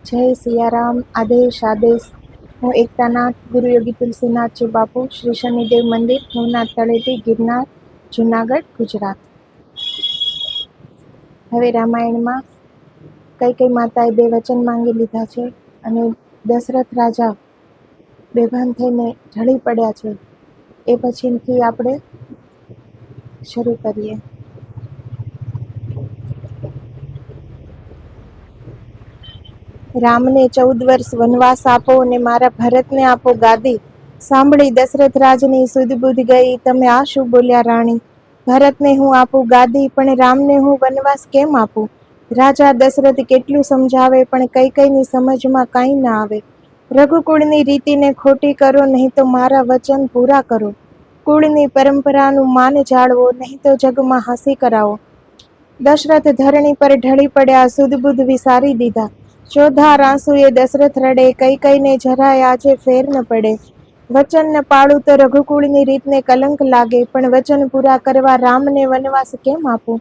જય સિયારામ. આદેશ આદેશ. હું એકતાનાથ ગુરુયોગી તુલસીનાથજી બાપુ, શ્રી શનિદેવ મંદિર, ભવનાથ તળેટી, ગિરનાર, જુનાગઢ, ગુજરાત. હવે રામાયણમાં કઈ માતાએ 2 વચન માંગી લીધા છે અને દશરથ રાજા બેભાન થઈને ઢળી પડ્યા છે. એ પછીથી આપણે શરૂ કરીએ. રામને 14 વર્ષ વનવાસ આપો અને મારા ભરતને આપો ગાદી. સાંભળી દશરથ રાજની સુધ બુધ ગઈ, તમે આ શું બોલ્યા રાણી? ભરતને હું આપું ગાદી, પણ રામને હું વનવાસ કેમ આપું? રાજા દશરથ કેટલું સમજાવે, પણ કૈકેયીની સમજમાં કાંઈ ના આવે. રઘુકુળની રીતિને ખોટી કરો, નહીં તો મારા વચન પૂરા કરો. કુળની પરંપરાનું માન જાળવો, નહીં તો જગમાં હસી કરાવો. દશરથ ધરણી પર ઢળી પડ્યા, સુધ બુધ વિસારી દીધા. ચોધાર આંસુએ દશરથ રડે, કૈકેયીને જરાય આજે ફેર ન પડે. વચન ન પાળું તો રઘુકુળની રીતને કલંક લાગે, પણ વચન પૂરા કરવા રામને વનવાસ કેમ આપું?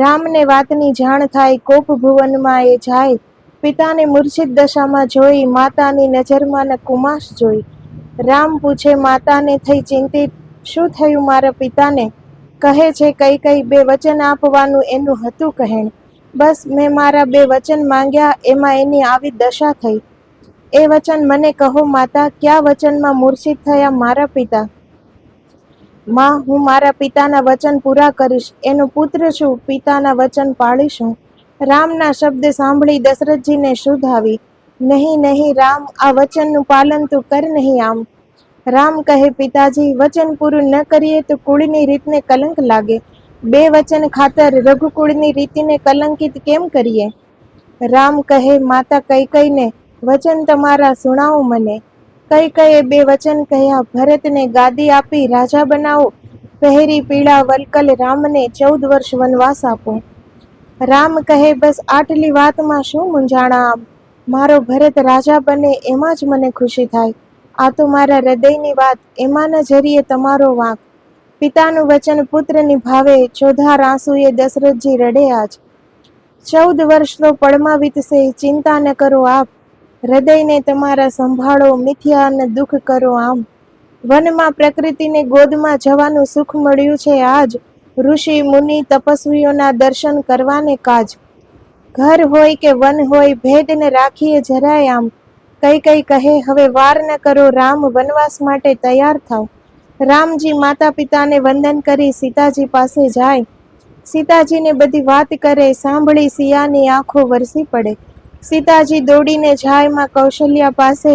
રામને વાતની જાણ થાય, કોપ ભુવનમાં એ જાય. પિતાને મૂર્છિત દશામાં જોઈ, માતાની નજરમાં ન કુમાશ જોઈ. રામ પૂછે માતાને થઈ ચિંતિત, શું થયું મારા પિતાને? કહે છે કૈકેયી 2 વચન આપવાનું એનું હતું કહેણ. બસ મેં મારા 2 વચન માંગ્યા, એમાં એની આવી દશા થઈ. એ વચન મને કહો માતા, કયા વચનમાં મૂર્છિત થયા મારા પિતા? માં, હું મારા પિતાના વચન પૂરા કરીશ. એનો પુત્ર છું, પિતાના વચન પાળીશું. રામના શબ્દ સાંભળી દશરથજીને શુદ્ધ આવી. નહીં નહીં રામ, આ વચનનું પાલન તું કર નહીં આમ. રામ કહે પિતાજી, વચન પૂરું ન કરીએ તો કુળની રીતને કલંક લાગે. 2 વચન ખાતર રઘુકુળની રીતિને કલંકિત કેમ કરીએ? રામ કહે માતા કૈકેયીને, વચન તમારા સુણાવો મને. કૈકેયીએ 2 વચન કહ્યા, ભરતને ગાદી આપી રાજા બનાવો. પહેરી પીળા વલ્કલ રામને 14 વર્ષ વનવાસ આપો. રામ કહે બસ આટલી વાતમાં શું મૂંઝાણા આપ? મારો ભરત રાજા બને એમાં જ મને ખુશી થાય. આ તો મારા હૃદયની વાત, એમાં ન જરીએ તમારો વાંક. પિતાનું વચન પુત્ર નિભાવે, ચોધાર આંસુએ દશરથજી રડે આજ. 14 વર્ષ તો પળમાં વીતશે, ચિંતા ન કરો આપ. હૃદયને તમારા સંભાળો, મિથ્યા ન દુઃખ કરો આમ. વનમાં પ્રકૃતિને ગોદમાં જવાનું સુખ મળ્યું છે આજ. ઋષિ મુનિ તપસ્વીઓના દર્શન કરવાને કાજ. ઘર હોય કે વન હોય, ભેદ ન રાખીએ જરાય આમ. કૈકેયી કહે હવે વાર ન કરો રામ, વનવાસ માટે તૈયાર થાવ. રામજી માતા પિતાને વંદન કરી સીતાજી પાસે જાય. સીતાજીને બધી વાત કરે, સાંભળી સિયાની આંખો વરસી પડે. સીતાજી દોડીને જાય માં કૌશલ્યા પાસે.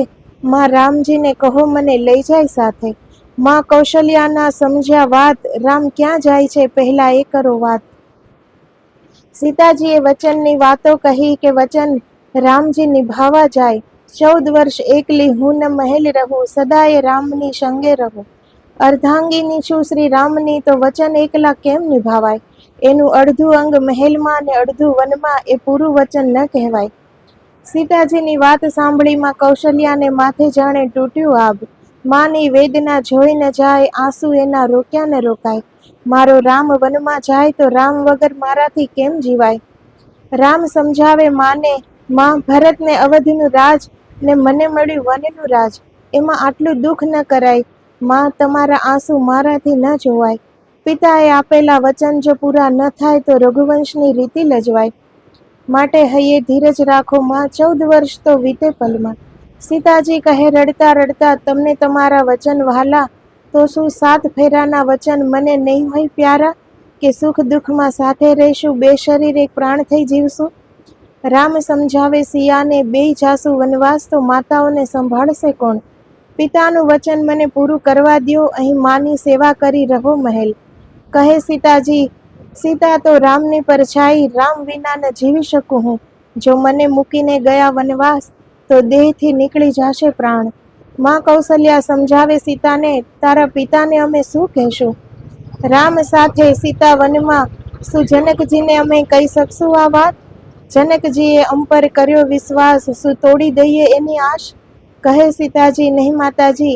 માં રામજીને કહો મને લઈ જાય સાથે. માં કૌશલ્યાના સમજ્યા વાત, રામ ક્યાં જાય છે પહેલા એ કરો વાત. સીતાજીએ વચનની વાતો કહી કે વચન રામજી નિભાવવા જાય. 14 વર્ષ એકલી હું ન મહેલ રહું, સદાય રામની સંગે રહું. અર્ધાંગીની છું શ્રી રામની, તો વચન એકલા કેમ નિભાવાય? એનું અડધું અંગ મહેલમાં ને અડધું વનમાં, એ પૂરું વચન ન કહેવાય. સીતાજીની વાત સાંભળીમાં કૌશલ્યાને માથે જાણે તૂટ્યું આબ. માની વેદના જોઈ ન જાય, આંસુ એના રોક્યા ન રોકાય. મારો રામ વનમાં જાય તો રામ વગર મારાથી કેમ જીવાય? રામ સમજાવે માને, માં ભરતને અવધનું રાજ ને મને મળ્યું વનનું રાજ. એમાં આટલું દુઃખ ન કરાય. માં તમારા આંસુ મારાથી ન જોવાય. પિતાએ આપેલા વચન જો પૂરા ન થાય તો રઘુવંશની રીતિ લજવાય. માટે હૈયે ધીરજ રાખો માં, 14 વર્ષ તો વીતે પલમાં. સીતાજી કહે રડતા રડતા, તમને તમારા વચન વહાલા, તો શું 7 ફેરાના વચન મને નહીં હોય પ્યારા? કે સુખ દુઃખમાં સાથે રહીશું, 2 શરીર 1 પ્રાણ થઈ જીવશું. રામ સમજાવે સિયાને, 2 જાસુ વનવાસ તો માતાઓને સંભાળશે કોણ? પિતાનું વચન મને પૂરું કરવા દ્યો, અહીં માની સેવા કરી રહો મહેલ. કહે સીતાજી, સીતા તો રામની પરછાઈ, રામ વિના ન જીવી શકું હું. જો મને મૂકીને ગયા વનવાસ, તો દેહથી નીકળી જશે પ્રાણ. માં કૌશલ્યા સમજાવે સીતાને, તારા પિતાને અમે શું કહેશું? રામ સાથે સીતા વનમાં, શું જનકજીને અમે કહી શકશું આ વાત? જનકજીએ અંપર કર્યો વિશ્વાસ, શું તોડી દઈએ એની આશ? કહે સીતાજી, નહીં માતાજી,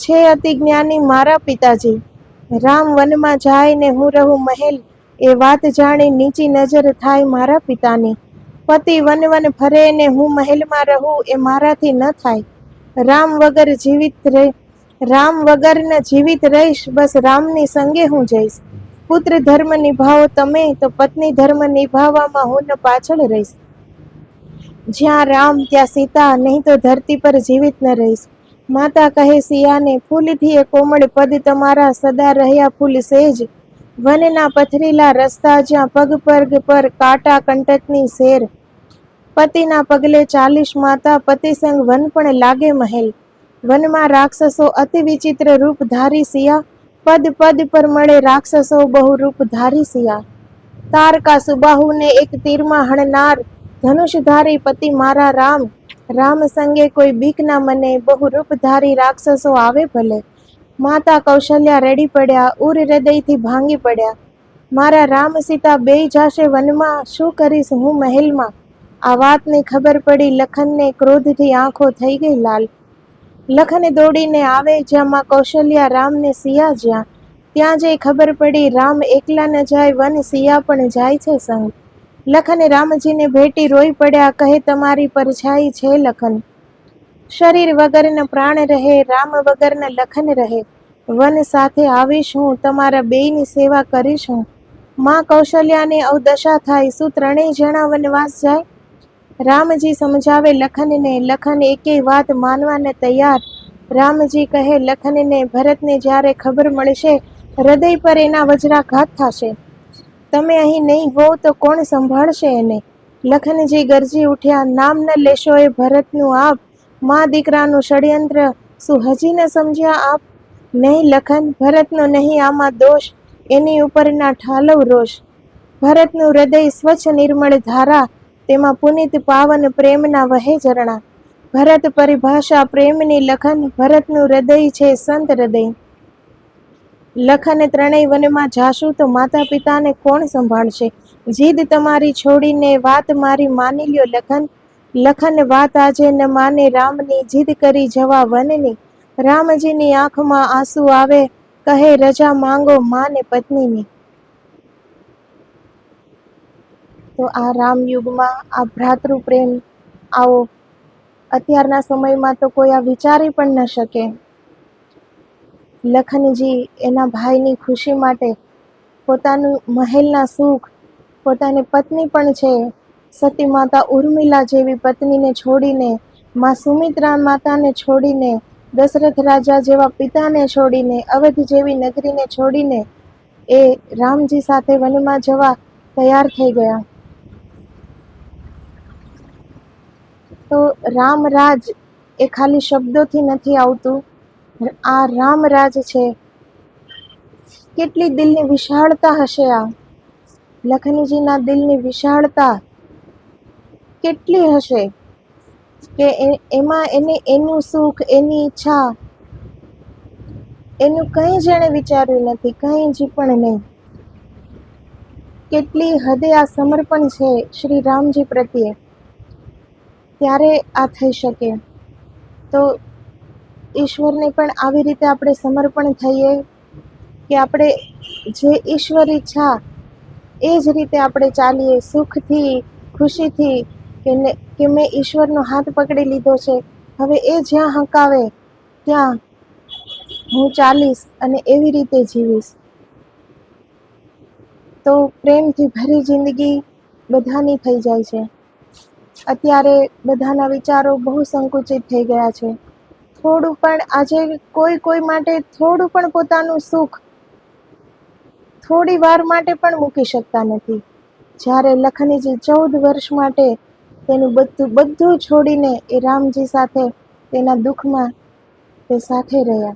છે અતિ જ્ઞાની મારા પિતાજી. રામ વનમાં જાય ને હું રહું મહેલ, એ વાત જાણી નીચી નજર થાય મારા પિતાની. પતિ વન વન ફરે ને હું મહેલમાં રહું એ મારાથી ન થાય. રામ વગર ન જીવિત રહીશ, બસ રામની સંગે હું જઈશ. પુત્ર ધર્મ નિભાવો તમે, તો પત્ની ધર્મ નિભાવવામાં હું ન પાછળ રહીશ. જ્યાં રામ ત્યાં સીતા, નહીં તો ધરતી પર જીવિત ન રહીશ. માતા કહે સિયાને, ફૂલથી એ કોમળ પદ તમારા, સદા રહ્યા ફૂલ સેજ. વનના પથરીલા રસ્તા, જ્યાં પગ પગ પર કાંટા કંટકની શેર. પતિના પગલે ચાલીશ માતા, પતિ સંગ વન પણ લાગે મહેલ. વનમાં રાક્ષસો અતિ વિચિત્ર રૂપ ધારી સિયા, પદ પદ પર મળે રાક્ષસો બહુ રૂપ ધારી સિયા. તારકા સુબાહુને એક તીરમાં હણનાર, ધનુષધારી પતિ મારા રામ. રામ સંગે કોઈ બીક ના મને, બહુ રૂપ ધારી રાક્ષસો આવે ભલે. માતા કૌશલ્યા રડી પડ્યા, ઉર હૃદયથી ભાંગી પડ્યા. મારા રામ સીતા બેય જાશે વનમાં, શું કરીશ હું મહેલમાં. આ વાતની ખબર પડી લખનને, ક્રોધથી આંખો થઈ ગઈ લાલ. લખન દોડીને આવે જ્યાં માં કૌશલ્યા, રામને સિયા જ્યાં. ત્યાં જઈ ખબર પડી રામ એકલા ન જાય વન, સિયા પણ જાય છે સંગ. લખન રામજીને ભેટી રોઈ પડ્યા, કહે તમારી પરછાઈ છે લખન. શરીર વગરના પ્રાણ રહે, રામ વગરના લખન રહે. વન સાથે આવીશ હું, તમારા બેયની સેવા કરીશ હું. માં કૌશલ્યાને અવદશા થાય, શું ત્રણેય જણા વનવાસ જાય. રામજી સમજાવે લખનને, લખન એકેય વાત માનવાને તૈયાર. રામજી કહે લખનને, ભરતને જ્યારે ખબર મળશે, હૃદય પર એના વજ્રાઘાત થશે. તમે અહીં નહીં હો તો કોણ સંભાળશે એને. લખનજી ગરજી ઉઠ્યા, નામ ન લેશો એ ભરતનું આપ. માં દીકરાનું ષડયંત્ર શું હજી ન સમજ્યા આપ. નહીં લખન, ભરતનો નહીં આમાં દોષ, એની ઉપરના ઠાલવ રોષ. ભરતનું હૃદય સ્વચ્છ નિર્મળ ધારા, તેમાં પુનિત પાવન પ્રેમના વહે ઝરણા. ભરત પરિભાષા પ્રેમની લખન, ભરતનું હૃદય છે સંત હૃદય. લખન ત્રણેય વનમાં જાશું તો માતા પિતાને કોણ સંભાળશે. જીદ તમારી છોડીને વાત મારી માની લ્યો લખન. લખન વાત આજે ન માને રામની, જીદ કરી જવા વનની. રામજીની આંખમાં આંસુ આવે, કહે રજા માંગો માને પત્નીની. તો આ રામયુગમાં આ ભ્રાતૃ પ્રેમ આવો અત્યારના સમયમાં તો કોઈ આ વિચારી પણ ન શકે. લખનજી એના ભાઈની ખુશી માટે પોતાનું મહેલના સુખ, પોતાની પત્ની પણ છે સતી માતા ઉર્મિલા જેવી પત્નીને છોડીને, માં સુમિત્રા માતાને છોડીને, દશરથ રાજા જેવા પિતાને છોડીને, અવધ જેવી નગરીને છોડીને એ રામજી સાથે વનમાં જવા તૈયાર થઈ ગયા. તો રામરાજ એ ખાલી શબ્દોથી નથી આવતું, આ રામરાજ છે. કેટલી દિલની વિશાળતા હશે આ લખનજીના દિલની વિશાળતા કેટલી હશે કે એમાં એને એનું સુખ, એની ઈચ્છા, એનું કંઈ જ એણે વિચાર્યું નથી, કંઈ જ પણ નહીં. કેટલી હદે આ સમર્પણ છે શ્રી રામજી પ્રત્યે, ત્યારે આ થઈ શકે. તો ઈશ્વરને પણ આવી રીતે આપણે સમર્પણ થઈએ કે આપણે જે ઈશ્વર ઈચ્છા એ જ રીતે આપણે ચાલીએ, સુખથી, ખુશીથી, કે મેં ઈશ્વરનો હાથ પકડી લીધો છે, હવે એ જ્યાં હંકાવે ત્યાં હું ચાલીશ અને એવી રીતે જીવીશ. તો પ્રેમથી ભરી જિંદગી બધાની થઈ જાય છે. અત્યારે બધાના વિચારો બહુ સંકુચિત થઈ ગયા છે. થોડું પણ આજે કોઈ માટે થોડું પણ પોતાનું સુખ થોડી વાર માટે પણ મૂકી શકતા નથી. જ્યારે લખનજી 14 વર્ષ માટે તેનું બધું છોડીને એ રામજી સાથે તેના દુઃખમાં તે સાથે રહ્યા.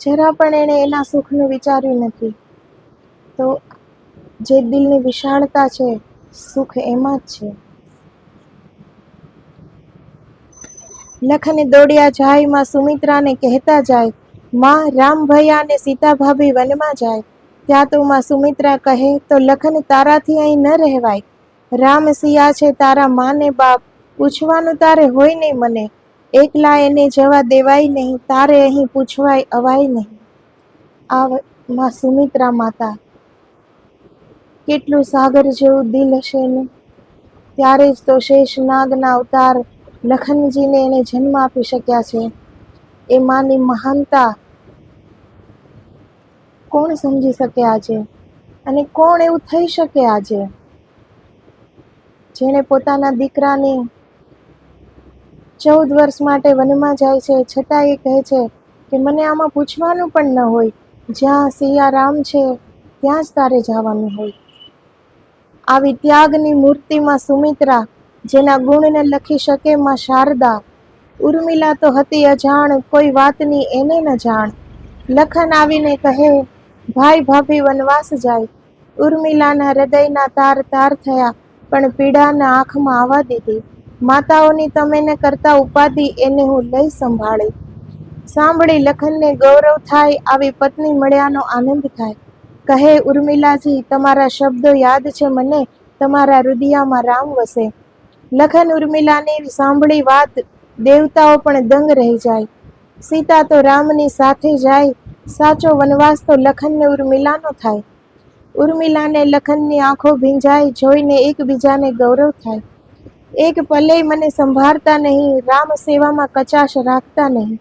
જરા પણ એણે એના સુખનું વિચાર્યું નથી. તો જે દિલની વિશાળતા છે, સુખ એમાં જ છે. લખન દોડ્યા જાય, માં સુમિત્રાને કહેતા જાય, માં રામ ભૈયા ને સીતા ભાભી વનમાં જાય. ત્યાં તો માં સુમિત્રા કહે, તો લખન તારાથી અહીં ન રહેવાય. રામ સિયા છે તારા માને બાપ, પૂછવાનું તારે હોય નહીં મને. એકલા એને જવા દેવાય નહીં, તારે અહીં પૂછવાય અવાય નહીં. આ માં સુમિત્રા માતા, કેટલું સાગર જેવું દિલ હશે એનું. ત્યારે જ તો શેષનાગના અવતાર લખનજીને એને જન્મ આપી શક્યા છે. એ માની મહાનતા કોણ સમજી શકે આજે? અને કોણ એવું થઈ શકે આજે જેણે પોતાના દીકરાને 14 વર્ષ માટે વનમાં જાય છે, છતાં એ કહે છે કે મને આમાં પૂછવાનું પણ ન હોય, જ્યાં સિયારામ છે ત્યાં જ તારે જવાનું હોય. આવી ત્યાગની મૂર્તિમાં સુમિત્રા, જેના ગુણને લખી શકે માં શારદા. ઉર્મિલા તો હતી અજાણ, કોઈ વાતની એને ન જાણ. લખન આવીને કહે, ભાઈ ભાભી વનવાસ જાય. ઉર્મિલાના હૃદયના તાર તાર થયા, પણ પીડાના આંખમાં આવવા દીધી. માતાઓની તમે ને કરતા ઉપાધિ એને હું લઈ સંભાળી. સાંભળી લખનને ગૌરવ થાય, આવી પત્ની મળ્યાનો આનંદ થાય. કહે ઉર્મિલાજી, તમારા શબ્દો યાદ છે મને, તમારા હૃદયમાં રામ વસે. લખન ઉર્મિલાની સાંભળી વાત, દેવતાઓ પણ દંગ રહી જાય. સીતા તો રામની સાથે જાય, સાચો વનવાસ તો લખનને ઉર્મિલાનો થાય. ઉર્મિલાને લખનની આંખો ભીંજાય, જોઈને એકબીજાને ગૌરવ થાય. એક પલે મને સંભાળતા નહીં, રામ સેવામાં કચાશ રાખતા નહીં.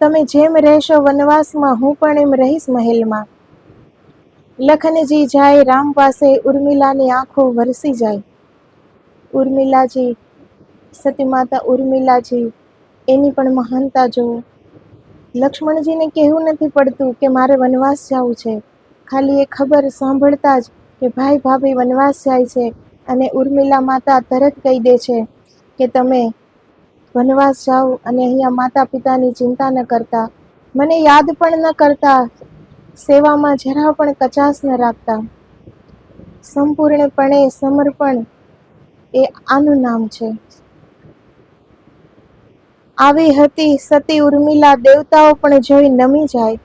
તમે જેમ રહેશો વનવાસમાં, હું પણ એમ રહીશ મહેલમાં. લખનજી જાય રામ પાસે, ઉર્મિલાની આંખો વરસી જાય. ઉર્મિલાજી, સતી માતા ઉર્મિલાજી, એની પણ મહાનતા જુઓ. લક્ષ્મણજીને કહેવું નથી પડતું કે મારે વનવાસ જવું છે. ખાલી એ ખબર સાંભળતા જ કે ભાઈ ભાભી વનવાસ જાય છે, અને ઉર્મિલા માતા તરત કહી દે છે કે તમે વનવાસ જાઓ અને અહીંયા માતા પિતાની ચિંતા ન કરતા, મને યાદ પણ ન કરતા, સેવામાં જરા પણ કચાશ ન રાખતા. સંપૂર્ણપણે સમર્પણ એ આનું નામ છે. આવી હતી સતી ઉર્મિલા, દેવતાઓ પણ જોઈ નમી જાય.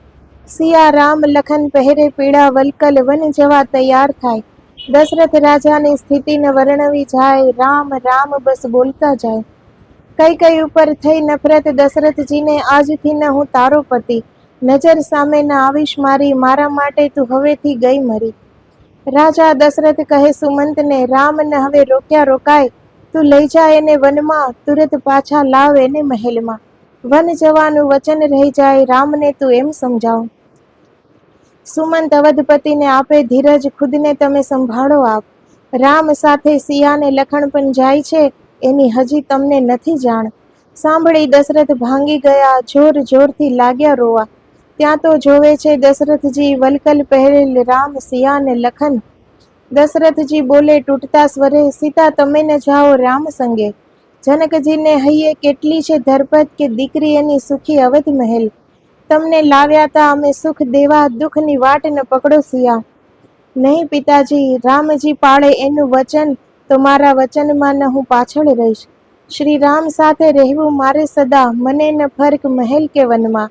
સિયા રામ લખન પહેરે પીળા વલકલ, વન જવા તૈયાર થાય. દશરથ રાજાની સ્થિતિને વર્ણવી જાય, રામ રામ બસ બોલતા જાય. કઈ કઈ ઉપર થઈ નફરત દશરથજીને, આજથી ન હું તારો પતિ, નજર સામે ન આવીશ મારી, મારા માટે તું હવેથી ગઈ મરી. રાજા દશરથ કહે સુમંતને, રામને હવે રોક્યા રોકાય, તું લઈ જા એને વનમાં, તુરત પાછા લાવ એને મહેલમાં. વન જવાનું વચન રહી જાય, રામને તું એમ સમજાવ. સુમંત અવધપતિને આપે ધીરજ, ખુદને તમે સંભાળો આપ. રામ સાથે સિયાને લખણ પણ જાય છે, એની હજી તમને નથી જાણ. સાંભળી દશરથ ભાંગી ગયા, જોર જોરથી લાગ્યા રોવા. ત્યાં તો જોવે છે દશરથજી, વલકલ પહેરેલ રામ સિયાને લખન. દશરથજી બોલે તૂટતા સ્વરે, સીતા તમે ન જાઓ રામ સંગે. જનકજીને હૈયે કેટલી છે ધરપત, કે દીકરી એની સુખી અવધ મહેલ. તમને લાવ્યા તા અમે સુખ દેવા, દુઃખની વાટ ન પકડો સિયા. નહીં પિતાજી, રામજી પાળે એનું વચન, તો મારા વચનમાં ન હું પાછળ રહીશ. શ્રી રામ સાથે રહેવું મારે સદા, મને ન ફરક મહેલ કે વનમાં.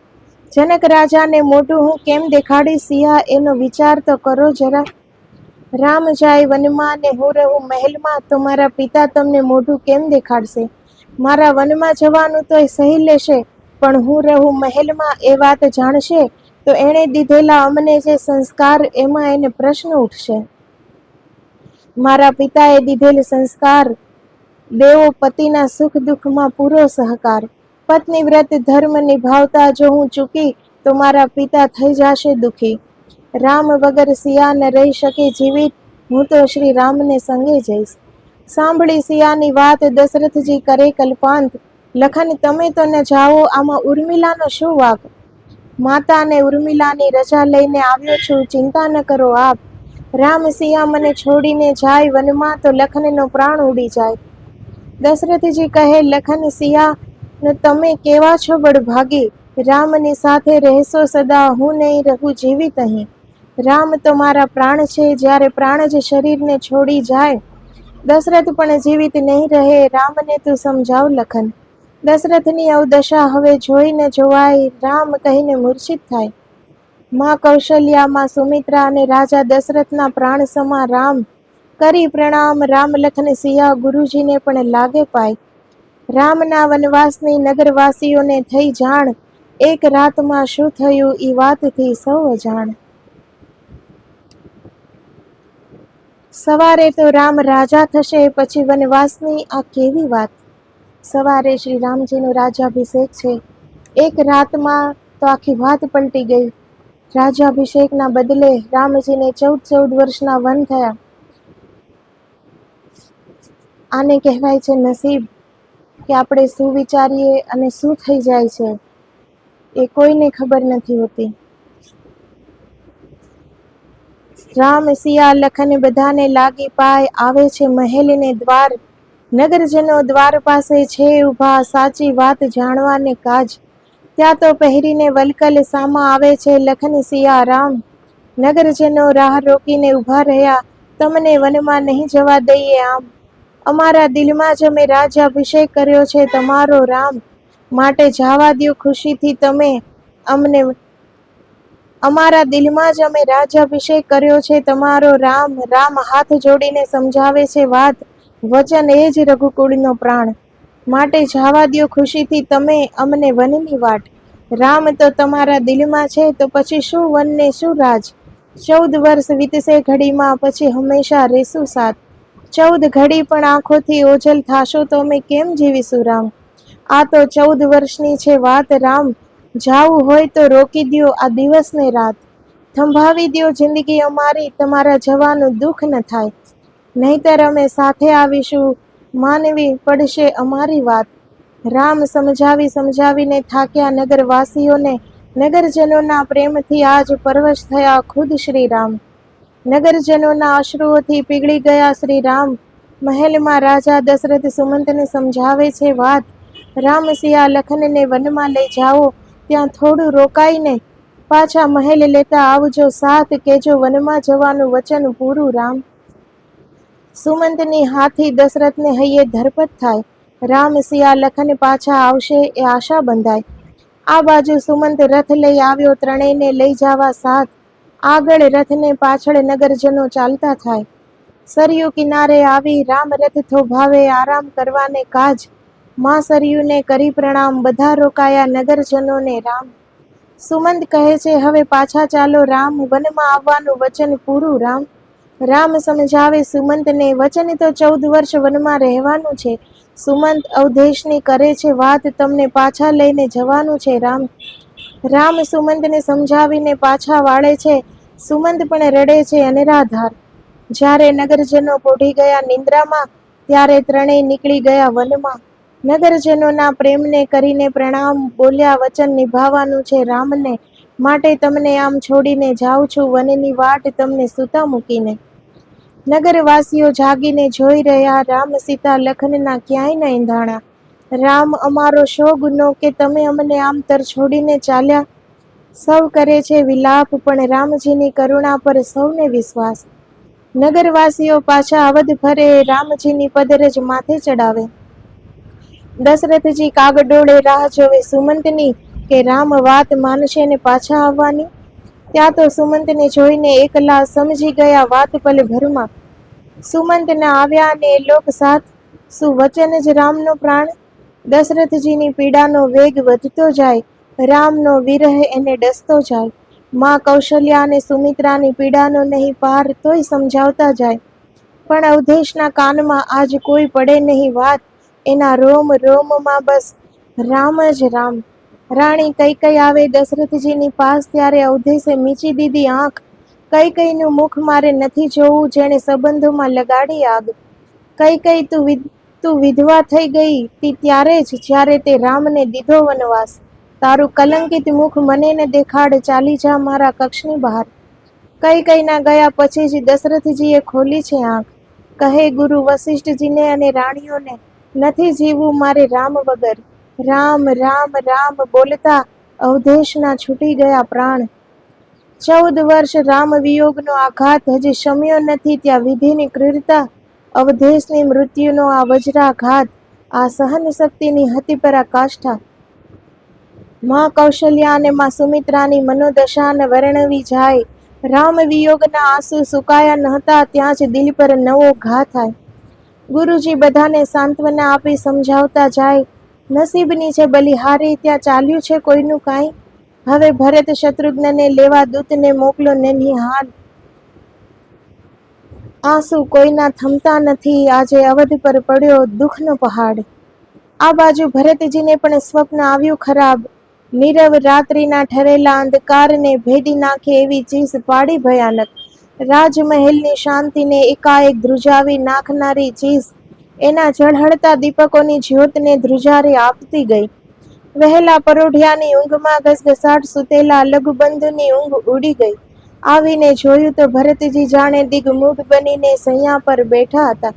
જનક રાજાને મોઢું હું કેમ દેખાડી સિયા, એનો વિચાર તો કરો જરા. રામ જાય વનમાં ને હું રહું મહેલમાં, તો મારા પિતા તમને મોઢું કેમ દેખાડશે. મારા વનમાં જવાનું તો એ સહી લેશે, પણ હું રહું મહેલમાં એ વાત જાણશે, તો એણે દીધેલા અમને જે સંસ્કાર, એમાં એને પ્રશ્ન ઉઠશે. મારા પિતાએ દીધેલ સંસ્કાર, દેવો પતિના સુખ દુઃખમાં પૂરો સહકાર. પત્ની વ્રત ધર્મ નિભાવતા જો હું ચૂકી, તો મારા પિતા થઈ જશે દુઃખી. રામ વગર સિયા ન રહી શકે જીવિત, હું તો શ્રી રામને સંગે જઈશ. સાંભળી સિયાની વાત દશરથજી કરે કલ્પાંત, લખન તમે તો ન જાઓ, આમાં ઉર્મિલાનો શું વાક. માતા અને ઉર્મિલાની રજા લઈને આવ્યો છું, ચિંતા ન કરો આપ. રામ સિયા મને છોડીને જાય વનમાં, તો લખનનો પ્રાણ ઉડી જાય. દશરથજી કહે લખન સિયા ને તમે કેવા છો બળભાગી, રામની સાથે રહેશો સદા, હું નહીં રહું જીવિત અહીં. રામ તો મારા પ્રાણ છે, જ્યારે પ્રાણ જ શરીરને છોડી જાય. દશરથ પણ જીવિત નહીં રહે, રામને તું સમજાવ લખન. દશરથની અવદશા હવે જોઈ ન જોવાય, રામ કહીને મૂર્છિત થાય. માં કૌશલ્યા, માં સુમિત્રા અને રાજા દશરથના પ્રાણ સમા રામ. કરી પ્રણામ રામ લખન સિયા, ગુરુજીને પણ લાગે પાય. રામના વનવાસની નગરવાસીઓને થઈ જાણ, એક રાતમાં શું થયું ઈ વાતથી સૌ અજાણ. સવારે તો રામ રાજા થશે, પછી વનવાસની આ કેવી વાત. સવારે શ્રી રામજીનો રાજ્યાભિષેક છે. એક રાતમાં તો આખી વાત પલટી ગઈ. રાજ્યાભિષેકના બદલે રામજીને 14 વર્ષના વન થયા. આને કહેવાય છે નસીબ, કે આપણે શું વિચારીએ અને શું થઈ જાય છે એ કોઈને ખબર નથી હોતી. રામ સિયા લખન બધાને લાગી પાય, આવે છે મહેલને દ્વાર. નગરજનો દ્વાર પાસે છે ઊભા, સાચી વાત જાણવાને કાજ. ત્યાં તો પહેરીને વલકલ સામા આવે છે લખન સિયા રામ. નગરજનો રાહ રોકીને ઊભા રહ્યા, તમને વનમાં નહીં જવા દઈએ આમ. અમારા દિલમાં જ અમે રાજ્યાભિષેક કર્યો છે તમારો રામ, માટે જાવા દ્યો ખુશીથી તમે અમને. અમારા દિલમાં જ અમે રાજ્યાભિષેક કર્યો છે તમારો રામ. રામ હાથ જોડીને સમજાવે છે વાત, વચન એ જ રઘુકુળનો પ્રાણ. માટે જાવા દ્યો ખુશીથી તમે અમને વનની વાટ. રામ તો તમારા દિલમાં છે તો પછી શું વન ને શું રાજ. 14 વર્ષ વીતશે ઘડીમાં, પછી હંમેશા રહેશું સાથ. 14 ઘડી પણ આંખોથી ઓझલ થાશો તો અમે કેમ જીવીશું રામ. આ તો 14 વર્ષની છે વાત રામ. જાવું હોય તો રોકી દ્યો આ દિવસ ને રાત. થંભાવી દ્યો જિંદગી અમારી, તમારા જવાનું દુઃખ ન થાય. નહીતર અમે સાથે આવીશું, માનવી પડશે અમારી વાત. રામ સમજાવીને થાક્યા નગરવાસીઓને. નગરજનોના પ્રેમથી આજ પરવશ થયા ખુદ શ્રી રામ. નગરજનોના અશ્રુઓથી પીગળી ગયા શ્રી રામ. મહેલમાં રાજા દશરથ સુમંતને સમજાવે છે વાત, રામ સિયા લખનને વનમાં લઈ જાઓ, ત્યાં થોડું રોકાઈને પાછા મહેલ લેતા આવજો સાથ. કેજો વનમાં જવાનું વચન પૂરું રામ. સુમંતની હાથી દશરથને હૈયે ધરપત થાય. રામ સિયા લખન પાછા આવશે એ આશા બંધાય. આ બાજુ સુમંત રથ લઈ આવ્યો, ત્રણેયને લઈ જાવા સાથ. આગળ રથને પાછળ નગરજનો ચાલતા થાય. સરયુ કિનારે આવી રામ રથ થોભાવે, આરામ કરવાને કાજ. માં સરયુને કરી પ્રણામ, બધા રોકાયા નગરજનોને રામ. સુમંત કહે છે હવે પાછા ચાલો રામ, વનમાં આવવાનું વચન પૂરું રામ. રામ સમજાવે સુમંતને, વચન તો 14 વર્ષ વનમાં રહેવાનું છે. સુમંત અવધેશની કરે છે વાત, તમને પાછા લઈને જવાનું છે રામ. રામ સુમંતને સમજાવીને પાછા વાળે છે. સુમંત પણ રડે છે અનરાધાર. જ્યારે નગરજનો પોઢી ગયા નિંદ્રામાં, ત્યારે ત્રણેય નીકળી ગયા વનમાં. નગરજનોના પ્રેમને કરીને પ્રણામ, બોલ્યા વચન નિભાવવાનું છે રામને. માટે તમને આમ છોડીને જાઉં છું વનની વાટ, તમને સૂતા મૂકીને. નગરવાસીઓ જાગીને જોઈ રહ્યા, રામ સીતા લખનના ક્યાંય ન એંધાણા. રામ અમારો શો ગુનો કે તમે અમને આમ તર છોડીને ચાલ્યા. સૌ કરે છે વિલાપ, પણ રામજીની કરુણા પર સૌને વિશ્વાસ. નગરવાસીઓ પાછા અવધ ફરે, રામજીની પદરજ માથે ચડાવે. દશરથજી કાગડોળે રાહ જોવે સુમંતની, કે રામ વાત માનશે ને પાછા આવવાની. ત્યાં તો સુમંતને જોઈને એકલા સમજી ગયા વાત પલ ભરમાં. સુમંતના આવ્યા ને લોક સાથ, શું વચન જ રામનો પ્રાણ. દશરથજીની પીડાનો વેગ વધતો જાય, રામનો વિરહ એને ડસતો જાય. માં કૌશલ્યા અને સુમિત્રાની પીડાનો નહીં પાર, તોય સમજાવતા જાય. પણ અવધેશના કાનમાં આજ કોઈ પડે નહીં વાત. એના રોમ રોમમાં બસ રામ જ રામ. રાણી કૈકેયી આવે દશરથજીની પાસ, ત્યારે અવધેશે મીચી દીધી આંખ. કૈકેયીનું મુખ મારે નથી જોવું, જેણે સંબંધોમાં લગાડી આગ. કૈકેયી તું વિધવા થઈ ગઈ તી ત્યારે જ, જ્યારે તે રામને દીધો વનવાસ. તારું કલંકિત મુખ મને ન દેખાડ, ચાલી જા મારા કક્ષની બહાર. કૈકેયીના ગયા પછી જ દશરથજીએ ખોલી છે આંખ. કહે ગુરુ વશિષ્ઠજીને અને રાણીઓને, નથી જીવવું મારે રામ વગર. રામ રામ રામ બોલતા અવધેશના છૂટી ગયા પ્રાણ. 14 વર્ષ રામ વિયોગનો આઘાત, હજી શમ્યો નથી ત્યાં વિધિની ક્રૂરતા. અવધેશની મૃત્યુનો આ વજ્રાઘાત, આ સહન શક્તિની હતી પરાકાષ્ઠા. માં કૌશલ્યા અને માં સુમિત્રાની મનોદશાને વર્ણવી જાય. રામ વિયોગના આંસુ સુકાયા નહોતા, ત્યાં જ દિલ પર નવો ઘા થાય. ગુરુજી બધાને સાંત્વના આપી સમજાવતા જાય. નસીબની છે બલિહારી, ત્યાં ચાલ્યું છે કોઈનું કાંઈ. હવે ભરત શત્રુઘ્નને લેવા દૂતને મોકલો નન્હી હાલ. આંસુ કોઈના થમતા નથી, આજે અવધ પર પડ્યો દુઃખનો પહાડ. આ બાજુ ભરતજીને પણ સ્વપ્ન આવ્યું ખરાબ. નીરવ રાત્રિના ઠરેલા અંધકારને ભેદી નાખે એવી ચીસ પાડી ભયાનક. રાજમહેલની શાંતિને એકાએક ધ્રુજાવી નાખનારી ચીસ એના ઝળહળતા દીપકોની જ્યોતને ધ્રુજારી આપતી ગઈ. વહેલા પરોઢિયાની ઊંઘમાં ઘસઘસાટ સૂતેલા લઘુબંધુની ઊંઘ ઉડી ગઈ. આવીને જોયું તો ભરતજી જાણે દિગ્મૂઢ બનીને સૈયા પર બેઠા હતા.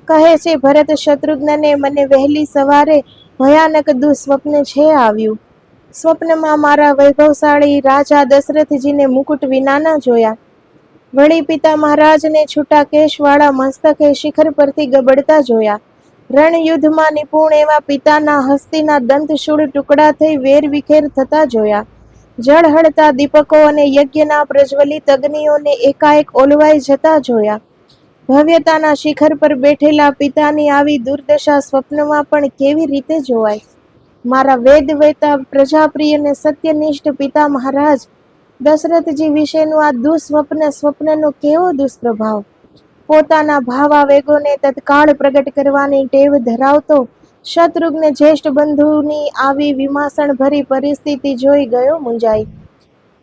કહે છે, ભરત શત્રુઘ્નને મને વહેલી સવારે ભયાનક દુઃસ્વપ્ન છે આવ્યું. સ્વપ્નમાં મારા વૈભવશાળી રાજા દશરથજીને મુકુટ વિનાના જોયા. વળી પિતા મહારાજને છૂટા કેશવાળા મસ્તકે શિખર પરથી ગબડતા જોયા. રણયુદ્ધમાં નિપુણ એવા પિતાના હસ્તીના દંતશૂળ ટુકડા થઈ વેરવિખેર થતા જોયા. ઝળહળતા દીપકો અને યજ્ઞના પ્રજ્વલિત અગ્નિઓને એકાએક ઓલવાઈ જતા જોયા. ભવ્યતાના શિખર પર બેઠેલા પિતાની આવી દુર્દશા સ્વપ્નમાં પણ કેવી રીતે જોવાય? મારા વેદવેતા પ્રજાપ્રિય અને સત્યનિષ્ઠ પિતા મહારાજ દશરથજી વિશેનું આ સ્વપ્નનો કેવો દુષ્પ્રભાવ! પોતાના ભાવાવેગોને તત્કાળ પ્રગટ કરવાની ટેવ ધરાવતો શત્રુઘ્ન જ્યેષ્ઠ બંધુની આવી વિમાસણ ભરી પરિસ્થિતિ જોઈ ગયો મૂંઝાઈ.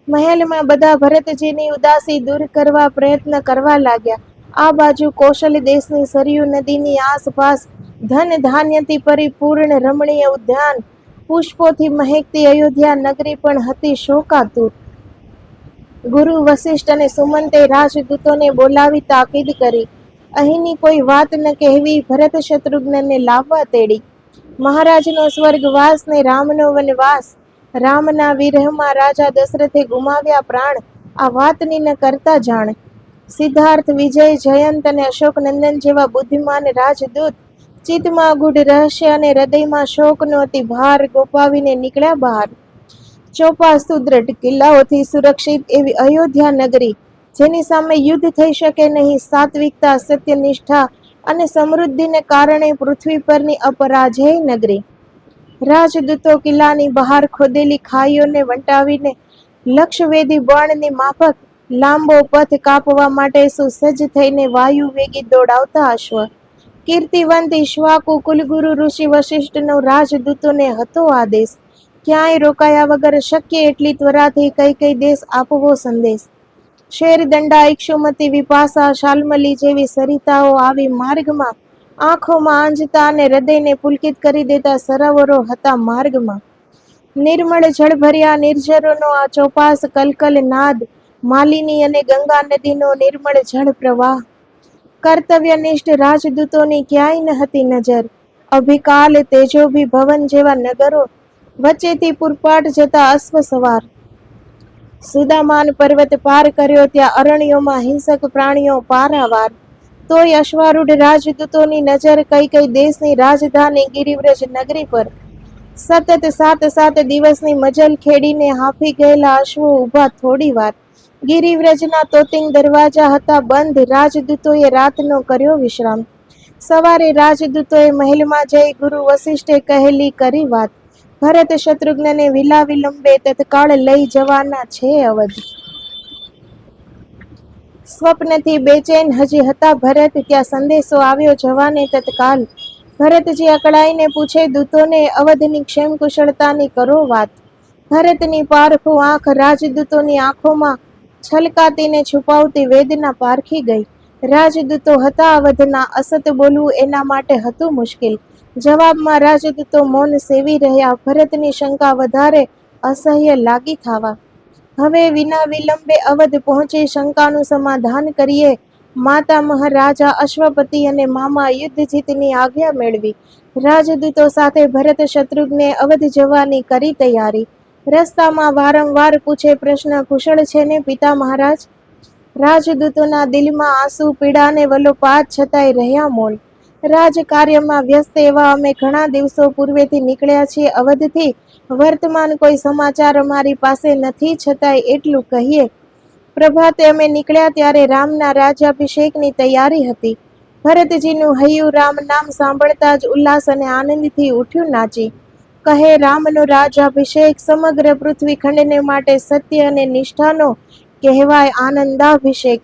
મહેલમાં બધા ભરતજીની ઉદાસી દૂર કરવા પ્રયત્ન કરવા લાગ્યા. આ બાજુ કૌશલ દેશની સરયુ નદીની આસપાસ ધન ધાન્યથી પરિપૂર્ણ રમણીય ઉદ્યાન, પુષ્પોથી મહેકતી અયોધ્યા નગરી પણ હતી શોકાતુર. ગુરુ વશિષ્ઠ અને સુમંતે રાજદૂતોને બોલાવી તાકીદ કરી. અહીંની કોઈ વાત ન કહેવી, ભરત શત્રુઘ્નને લાવવા તેડી. મહારાજનો સ્વર્ગવાસ ને રામનો વનવાસ, રામના વિરહમાં રાજા દશરથે ગુમાવ્યા પ્રાણ, આ વાતની ન કરતા જાણ. સિદ્ધાર્થ, વિજય, જયંત અને અશોકનંદન જેવા બુદ્ધિમાન રાજદૂત ચિત્તમાં ગૂઢ રહસ્ય અને હૃદયમાં શોકનો અતિ ભાર ગોપાવીને નીકળ્યા બહાર. ચોપાસ સુદ્રઢ કિલ્લાઓથી સુરક્ષિત એવી અયોધ્યા નગરી, જેની સામે યુદ્ધ થઈ શકે નહીં, સાત્વિકતા, સત્યનિષ્ઠા અને સમૃદ્ધિને કારણે પૃથ્વી પરની અપરાજેય નગરી. રાજદૂતો કિલ્લાની બહાર ખોદેલી ખાઈઓને વંટાવીને લક્ષવેદી બાણની માફક લાંબો પથ કાપવા માટે સુસજ્જ થઈને વાયુ વેગી દોડાવતા અશ્વ. કીર્તિવંત ઈક્ષ્વાકુ કુલગુરુ ઋષિ વશિષ્ઠનો રાજદૂતોને હતો આદેશ, ક્યાંય રોકાયા વગર શક્ય એટલી ત્વરાથી કઈ દેશ આપવો સંદેશ. શેરદંડા, ઇક્ષુમતી, વિપાસા, શાલ્મલી જેવી સરિતાઓ આવી માર્ગમાં આંખોમાં આંજતા અને હૃદયને પુલકિત કરી દેતા સરોવરો હતા માર્ગમાં. નિર્મળ જળભર્યા નિર્ઝરોનો આ ચોપાસ કલકલ નાદ, માલિની અને ગંગા નદીનો નિર્મળ જળ પ્રવાહ. કર્તવ્યનિષ્ઠ રાજદૂતોની ક્યાંય ન હતી નજર. અભિકાલ, તેજોભી ભવન જેવા નગરો, વચ્ચેથી પૂરપાટ જતા અશ્વ સવાર. સુદામાન પર્વત પાર કર્યો, ત્યાં અરણ્યોમાં હિંસક પ્રાણીઓ પારાવાર. તોય અશ્વારૂઢ રાજદૂતોની નજર કઈ દેશની રાજધાની ગિરિવ્રજ નગરી પર. સતત 7 દિવસની મજલ ખેડીને હાંફી ગયેલા અશ્વો ઊભા થોડી વાર. ગિરિવ્રજના તોતિંગ દરવાજા હતા બંધ, રાજદૂતોએ રાતનો કર્યો વિશ્રામ. સવારે રાજદૂતોએ મહેલમાં જઈ ગુરુ વશિષ્ઠે કહેલી કરી વાત. ભરત શત્રુઘ્નને વિલા વિલંબે તત્કાળ લઈ જવાના છે અવધ. સ્વપ્નથી બેચેન હજી હતા ભરત, ત્યાં સંદેશો આવ્યો જવાને તત્કાલ. ભરતજી અકળાઈને પૂછે દૂતોને, અવધની ક્ષેમ કુશળતાની કરો વાત. ભરતની પારખું આંખ રાજદૂતોની આંખોમાં છલકાતીને છુપાવતી વેદના પારખી ગઈ. રાજદૂતો હતા અવધના, અસત બોલવું એના માટે હતું મુશ્કેલ. જવાબમાં રાજદૂતો મૌન સેવી રહ્યા. ભરતની શંકા વધારે અસહ્ય લાગી થાવા. હવે વિના વિલંબે અવધ પહોંચી શંકાનું સમાધાન કરીએ. માતા મહારાજા અશ્વપતિ અને મામા યુદ્ધજીતની આજ્ઞા મેળવી. રાજદૂતો સાથે ભરત શત્રુઘ્ને અવધ જવાની કરી તૈયારી. રસ્તામાં વારંવાર પૂછે પ્રશ્ન, કુશળ છે ને પિતા મહારાજ? રાજદૂતોના દિલમાં આંસુ, પીડા અને વલોપાત છતાંય રહ્યા મૌન. રાજકાર્યમાં વ્યસ્ત એવા અમે ઘણા દિવસો પૂર્વેથી નીકળ્યા છીએ અવધથી. વર્તમાન કોઈ સમાચાર અમારી પાસે નથી, છતાંય એટલું કહીએ. પ્રભાતે અમે નીકળ્યા ત્યારે રામના રાજ્યાભિષેકની તૈયારી હતી. ભરતજીનું હૈયું રામ નામ સાંભળતા જ ઉલ્લાસ અને આનંદથી ઉઠ્યું નાચી. કહે, રામનો રાજ્યાભિષેક સમગ્ર પૃથ્વી ખંડને માટે સત્ય અને નિષ્ઠાનો કહેવાય આનંદાભિષેક.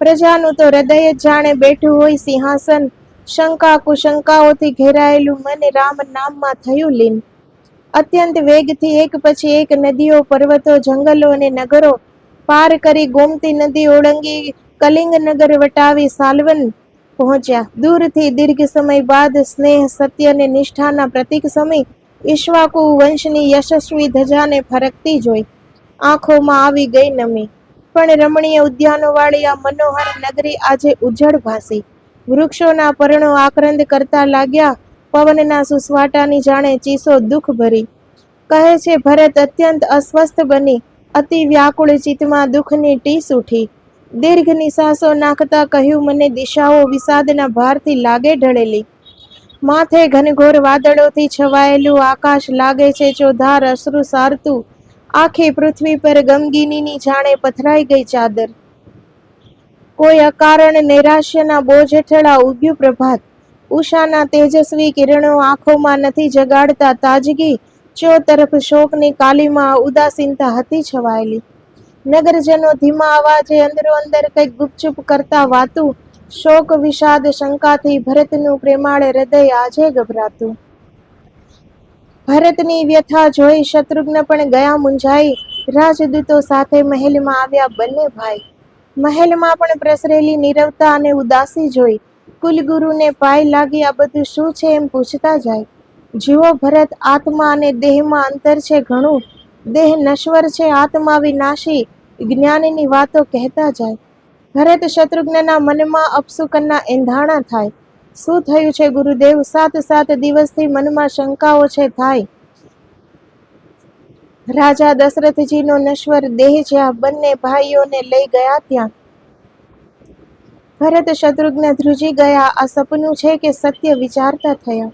પ્રજાનું તો હૃદય જ જાણે બેઠું હોય સિંહાસન. શંકા કુશંકાઓથી ઘેરાયેલું મન રામ નામમાં થયું લીન. અત્યંત વેગથી એક પછી એક નદીઓ, પર્વતો, જંગલો અને નગરો પાર કરી ગોમતી નદી ઓળંગી કલિંગ નગર વટાવી સાલવન પહોંચ્યા. દૂરથી દીર્ઘ સમય બાદ સ્નેહ, સત્ય અને નિષ્ઠાના પ્રતીક સમી ઈક્ષ્વાકુ વંશની યશસ્વી ધજાને ફરકતી જોઈ આંખોમાં આવી ગઈ નમી. પણ રમણીય ઉદ્યાનોવાળી આ મનોહર નગરી આજે ઉજ્જડ ભાસી. વૃક્ષોના પર્ણો આક્રંદ કરતા લાગ્યા, પવનના સુસવાટાની જાણે ચીસો દુઃખ ભરી. કહે છે ભરત અત્યંત અસ્વસ્થ બની, અતિ વ્યાકુળ ચિત્તમાં દુઃખની ટીસ ઉઠી. દીર્ઘ નિસાસો નાખતા કહ્યું, મને દિશાઓ વિષાદના ભારથી લાગે ઢળેલી. માથે ઘનઘોર વાદળોથી છવાયેલું આકાશ લાગે છે ચોધાર અશ્રુ સારતું. આખી પૃથ્વી પર ગમગીનીની જાણે પથરાઈ ગઈ ચાદર. કોઈ અકારણ નૈરાશ્યના બોજ હેઠળ આ ઉગ્યું પ્રભાત. ઉષાના તેજસ્વી કિરણો આંખોમાં નથી જગાડતા તાજગી. ચો તરફ શોકની કાલીમાં ઉદાસીનતા હતી છવાયેલી. નગરજનો ધીમા અવાજે અંદરો અંદર કંઈક ગુપચુપ કરતા વાતું. શોક વિષાદ શંકાથી ભરતનું પ્રેમાળ હૃદય આજે ગભરાતું. ભરતની વ્યથા જોઈ શત્રુઘ્ન પણ ગયા મૂંઝાઈ. રાજદૂતો સાથે મહેલમાં આવ્યા બંને ભાઈ. મહેલમાં પણ પ્રસરેલી નીરવતા અને ઉદાસી જોઈ કુલગુરુને પાય લાગી આ બધું શું છે એમ પૂછતા જાય. જુઓ ભરત, આત્મા અને દેહમાં અંતર છે ઘણું. દેહ નશ્વર છે, આત્મા વિનાશી. જ્ઞાનની વાતો કહેતા જાય. ભરત શત્રુઘ્નના મનમાં અપશુકનના એંધાણા થાય. શું થયું છે ગુરુદેવ? 7 દિવસથી મનમાં શંકાઓ છે થાય. રાજા દશરથજીનો નશ્વર દેહ જ્યાં બંને ભાઈઓને લઈ ગયા ત્યાં. ભરત શત્રુઘ્ન ધ્રુજી ગયા. આ સપનું છે કે સત્ય વિચારતા થયા.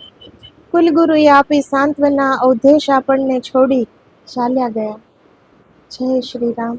કુલગુરુએ આપી સાંત્વના, અવધેશ આપણને છોડી ચાલ્યા ગયા. જય શ્રી રામ.